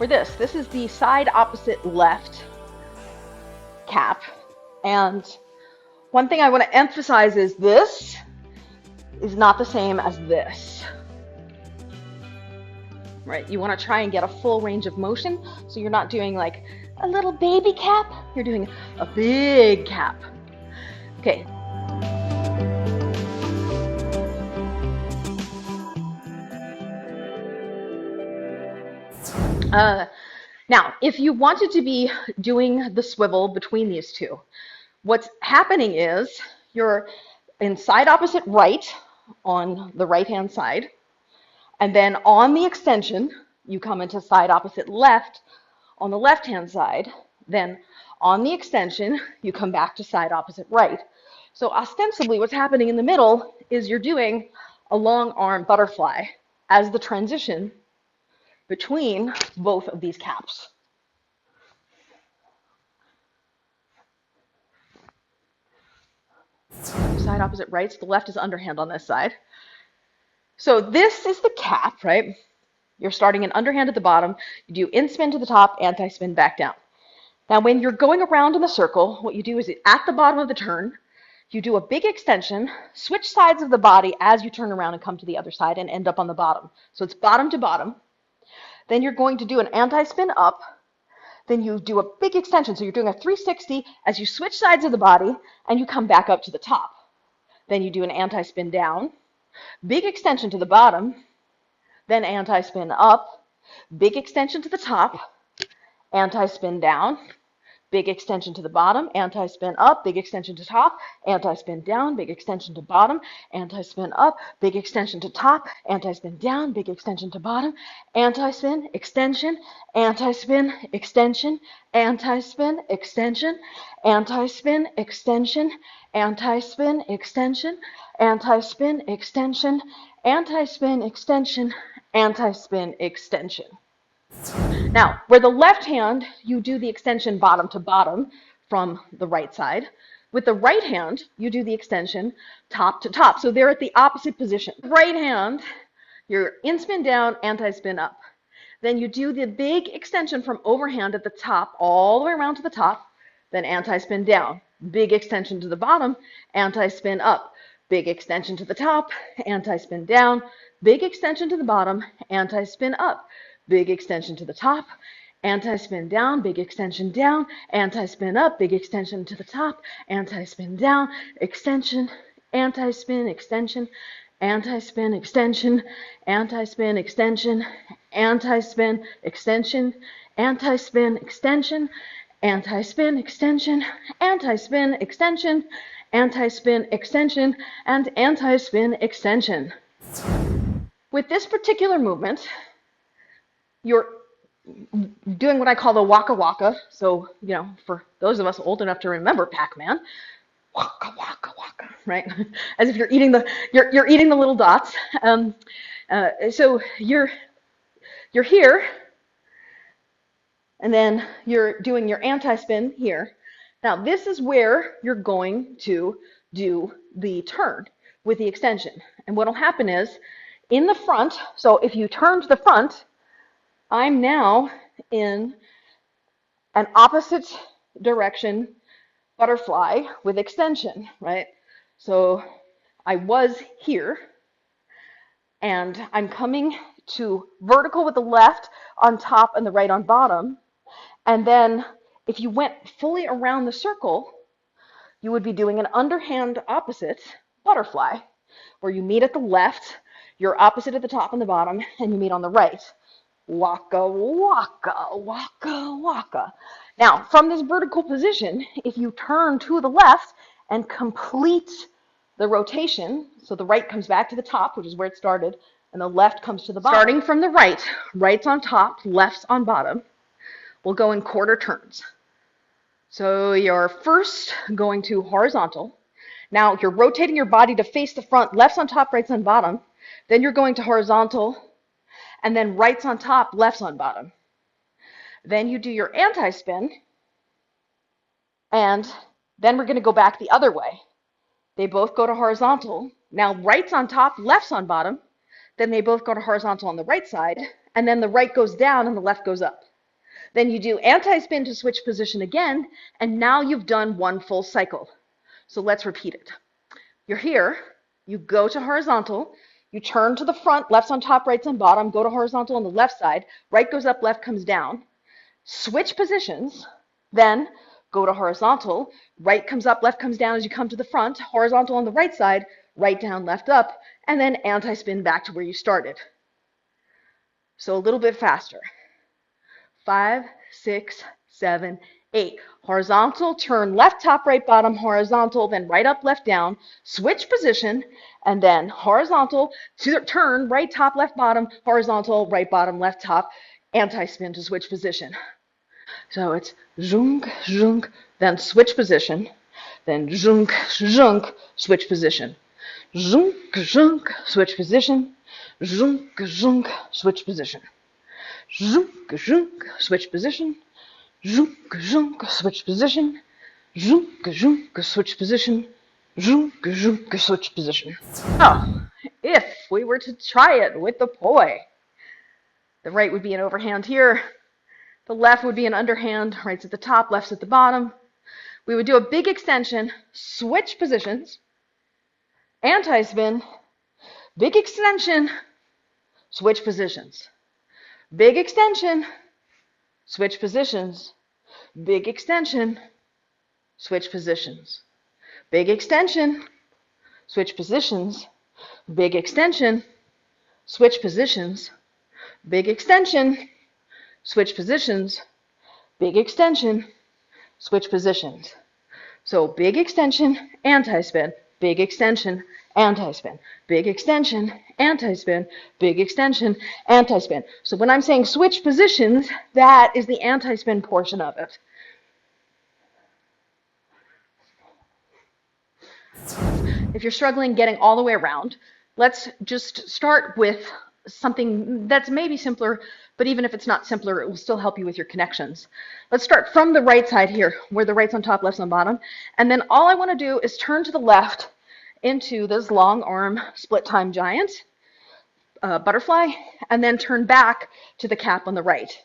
for this. This is the side opposite left cap. And one thing I want to emphasize is this is not the same as this. Right? You want to try and get a full range of motion, so you're not doing like a little baby cap, you're doing a big cap. Okay. Now, if you wanted to be doing the swivel between these two, what's happening is you're in side opposite right on the right-hand side, and then on the extension, you come into side opposite left on the left-hand side. Then on the extension, you come back to side opposite right. So ostensibly, what's happening in the middle is you're doing a long arm butterfly as the transition between both of these caps. Side opposite right, so the left is underhand on this side. So this is the cap, right? You're starting an underhand at the bottom, you do in-spin to the top, anti-spin back down. Now when you're going around in the circle, what you do is at the bottom of the turn, you do a big extension, switch sides of the body as you turn around and come to the other side and end up on the bottom. So it's bottom to bottom. Then you're going to do an anti-spin up, then you do a big extension. So you're doing a 360 as you switch sides of the body and you come back up to the top. Then you do an anti-spin down, big extension to the bottom, then anti-spin up, big extension to the top, anti-spin down, big extension to the bottom, anti-spin up, big extension to top, anti-spin down, big extension to bottom, anti-spin up, big extension to top, anti-spin down, big extension to bottom, anti-spin, extension, anti-spin, extension, anti-spin, extension, anti-spin, extension, anti-spin, extension, anti-spin, extension, anti-spin, extension, anti-spin, extension. Now, where the left hand, you do the extension bottom to bottom from the right side. With the right hand, you do the extension top to top. So they're at the opposite position. Right hand, you're in-spin down, anti-spin up. Then you do the big extension from overhand at the top all the way around to the top, then anti-spin down. Big extension to the bottom, anti-spin up. Big extension to the top, anti-spin down. Big extension to the bottom, anti-spin up. Big extension to the top, anti-spin down, big extension down, anti-spin up, big extension to the top, anti-spin down, extension, anti-spin, extension, anti-spin, extension, anti-spin, extension, anti-spin, extension, anti-spin, extension, anti-spin, extension, anti-spin, extension, anti-spin, extension, and anti-spin, extension. With this particular movement, you're doing what I call the waka waka. So, you know, for those of us old enough to remember Pac-Man, waka waka waka, right? As if you're eating you're eating the little dots. So you're here, and then you're doing your anti-spin here. Now this is where you're going to do the turn with the extension. And what will happen is in the front. So if you turn to the front, I'm now in an opposite direction butterfly with extension, right? So I was here, and I'm coming to vertical with the left on top and the right on bottom. And then if you went fully around the circle, you would be doing an underhand opposite butterfly, where you meet at the left, you're opposite at the top and the bottom, and you meet on the right. Waka, waka, waka, waka. Now, from this vertical position, if you turn to the left and complete the rotation, so the right comes back to the top, which is where it started, and the left comes to the bottom. Starting from the right, right's on top, left's on bottom, we'll go in quarter turns. So you're first going to horizontal. Now you're rotating your body to face the front, left's on top, right's on bottom. Then you're going to horizontal, and then right's on top, left's on bottom. Then you do your anti-spin, and then we're going to go back the other way. They both go to horizontal. Now right's on top, left's on bottom. Then they both go to horizontal on the right side, and then the right goes down and the left goes up. Then you do anti-spin to switch position again, and now you've done one full cycle. So let's repeat it. You're here, you go to horizontal, you turn to the front, left's on top, right's on bottom, go to horizontal on the left side, right goes up, left comes down, switch positions, then go to horizontal, right comes up, left comes down as you come to the front, horizontal on the right side, right down, left up, and then anti-spin back to where you started. So a little bit faster. 5, 6, 7, 8. Horizontal, turn left, top, right, bottom, horizontal, then right up, left, down, switch position, and then horizontal, turn right, top, left, bottom, horizontal, right, bottom, left, top, anti-spin to switch position. So it's zhunk, zhunk, then switch position, then zhunk, zhunk, switch position. Zhunk, zhunk, switch position, zhunk, zhunk, switch position. Zhunk, zhunk, switch position, zhunk, zhunk, switch position, zhunk, zhunk, switch position, zhunk, zhunk, switch position. Oh, if we were to try it with the poi, the right would be an overhand here, the left would be an underhand, right's at the top, left's at the bottom. We would do a big extension, switch positions, anti-spin, big extension, switch positions. Big extension, switch positions. Big extension, switch positions. Big extension, switch positions. Big extension, switch positions. Big extension, switch positions. Big extension, switch positions. So big extension, anti-spin, big extension, anti-spin, big extension, anti-spin, big extension, anti-spin. So when I'm saying switch positions, that is the anti-spin portion of it. If you're struggling getting all the way around, let's just start with something that's maybe simpler, but even if it's not simpler, it will still help you with your connections. Let's start from the right side here, where the right's on top, left's on bottom, and then all I want to do is turn to the left into this long arm split time giant butterfly, and then turn back to the cap on the right.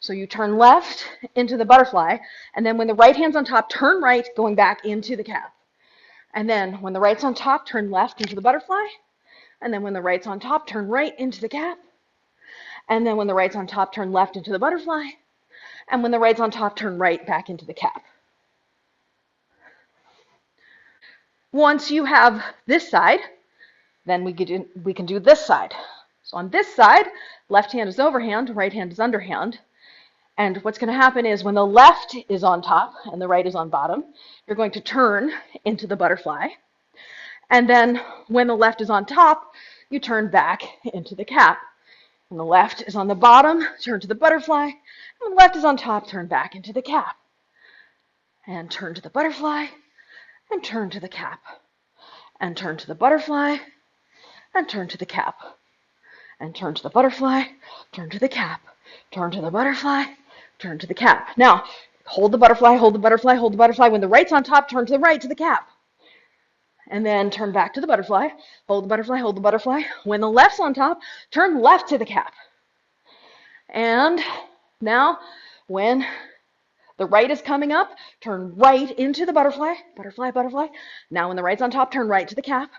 So you turn left into the butterfly, and then when the right hand's on top, turn right, going back into the cap. And then when the right's on top, turn left into the butterfly, and then when the right's on top, turn right into the cap, and then when the right's on top, turn left into the butterfly, and when the right's on top, turn right back into the cap. Once you have this side, then we can do this side. So on this side, left hand is overhand, right hand is underhand. And what's going to happen is when the left is on top and the right is on bottom, you're going to turn into the butterfly. And then when the left is on top, you turn back into the cap. When the left is on the bottom, turn to the butterfly. When the left is on top, turn back into the cap. And turn to the butterfly, and turn to the cap. And turn to the butterfly, and turn to the cap. And turn to the butterfly, turn to the cap. Turn to the butterfly, turn to the cap. Now, hold the butterfly, hold the butterfly, hold the butterfly. When the right's on top, turn to the right to the cap. And then turn back to the butterfly, hold the butterfly, hold the butterfly. When the left's on top, turn left to the cap. And now, when the right is coming up, turn right into the butterfly, butterfly, butterfly. Now when the right's on top, turn right to the cap.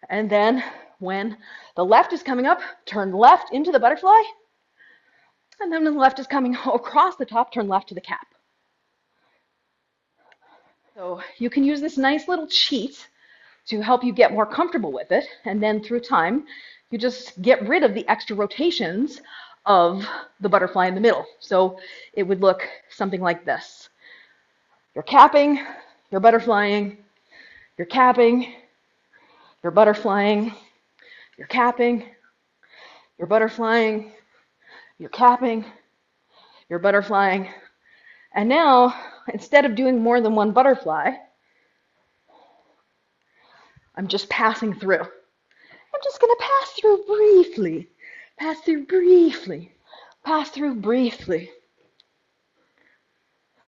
And then when the left is coming up, turn left into the butterfly. And then when the left is coming across the top, turn left to the cap. So you can use this nice little cheat to help you get more comfortable with it. And then through time, you just get rid of the extra rotations of the butterfly in the middle. So it would look something like this. You're capping, you're butterflying, you're capping, you're butterflying, you're capping, you're butterflying, you're capping, you're butterflying. And now, instead of doing more than one butterfly, I'm just passing through. I'm just going to pass through briefly, pass through briefly, pass through briefly,